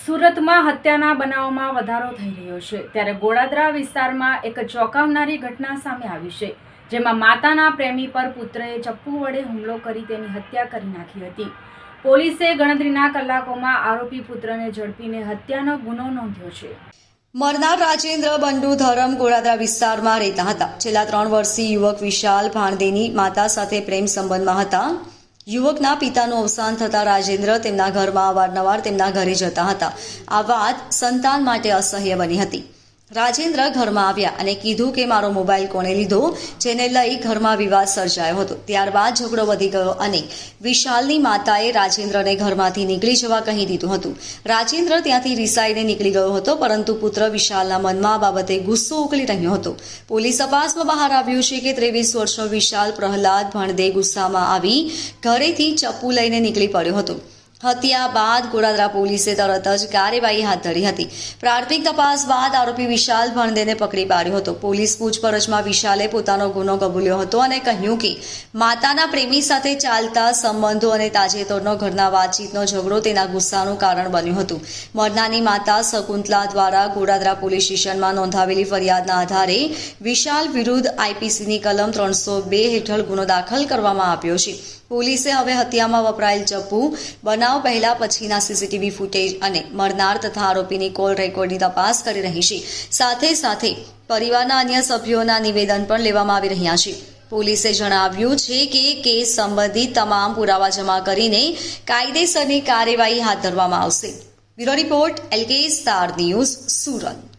સુરતમાં હત્યાના બનાવમાં વધારો થઈ રહ્યો છે ત્યારે ગોળાદરા વિસ્તારમાં એક ચોંકાવનારી ઘટના સામે આવી છે, જેમાં માતાના પ્રેમી પર પુત્રએ ચપ્પુ વડે હુમલો કરી તેની હત્યા કરી નાખી હતી। પોલીસે ગણતરીના કલાકોમાં આરોપી પુત્રને ઝડપીને હત્યાનો ગુનો નોંધ્યો છે। મરનાર રાજેન્દ્ર બંડુ ધરમ ગોળાદરા વિસ્તારમાં રહેતા હતા। છેલ્લા 3 વર્ષથી યુવક વિશાલ ભાણદેની માતા સાથે પ્રેમ સંબંધમાં હતા। યુવકના પિતાનું અવસાન થતાં રાજેન્દ્ર તેમના ઘરમાં અવારનવાર તેમના ઘરે જતા હતા। આ વાત સંતાન માટે અસહ્ય બની હતી। રાજેન્દ્ર ઘરમાં આવ્યા અને કીધું કે મારો મોબાઈલ કોણે લીધો, જેને લઈ ઘરમાં વિવાદ સર્જાયો હતો। ત્યારબાદ ઝઘડો વધી ગયો અને વિશાલની માતાએ રાજેન્દ્રને ઘરમાંથી નીકળી જવા કહી દીધું હતું। રાજેન્દ્ર ત્યાંથી રિસાઈને નીકળી ગયો હતો, પરંતુ પુત્ર વિશાલના મનમાં આ બાબતે ગુસ્સો ઉકળી રહ્યો હતો। પોલીસ તપાસમાં બહાર આવ્યું છે કે 23 વર્ષનો વિશાલ પ્રહલાદ ભાણદે ગુસ્સામાં આવી ઘરેથી ચપ્પુ લઈને નીકળી પડ્યો હતો। હત્યા બાદ ગોળાદરા પોલીસે તરત જ કાર્યવાહી હાથ ધરી હતી। પ્રાથમિક તપાસ બાદ આરોપી વિશાલ ભાણદેને પકડી પાડ્યો હતો। પોલીસ પૂછપરછમાં વિશાલે પોતાનો ગુનો કબૂલ્યો હતો અને કહ્યું કે માતાના પ્રેમી સાથે ચાલતા સંબંધો અને તાજેતરનો ઘરના વાતચીતનો ઝઘડો તેના ગુસ્સાનું કારણ બન્યું હતું। મરનારની માતા શકુંતલા દ્વારા ગોળાદરા પોલીસ સ્ટેશનમાં નોંધાવેલી ફરિયાદના આધારે વિશાલ વિરુદ્ધ આઈપીસીની કલમ 302 હેઠળ ગુનો દાખલ કરવામાં આવ્યો છે। પોલીસે હવે હત્યામાં વપરાયેલ ચપ્પુ, બનાવ પહેલા પછીના સીસીટીવી ફૂટેજ અને મરનાર તથા આરોપીની કોલ રેકોર્ડની તપાસ કરી રહી છે। સાથે સાથે પરિવારના અન્ય સભ્યોના નિવેદન પણ લેવામાં આવી રહ્યા છે। પોલીસે જણાવ્યું છે કે કેસ સંબંધિત તમામ પુરાવા જમા કરીને કાયદેસરની કાર્યવાહી હાથ ધરવામાં આવશે। Bureau report LK star news, Surat.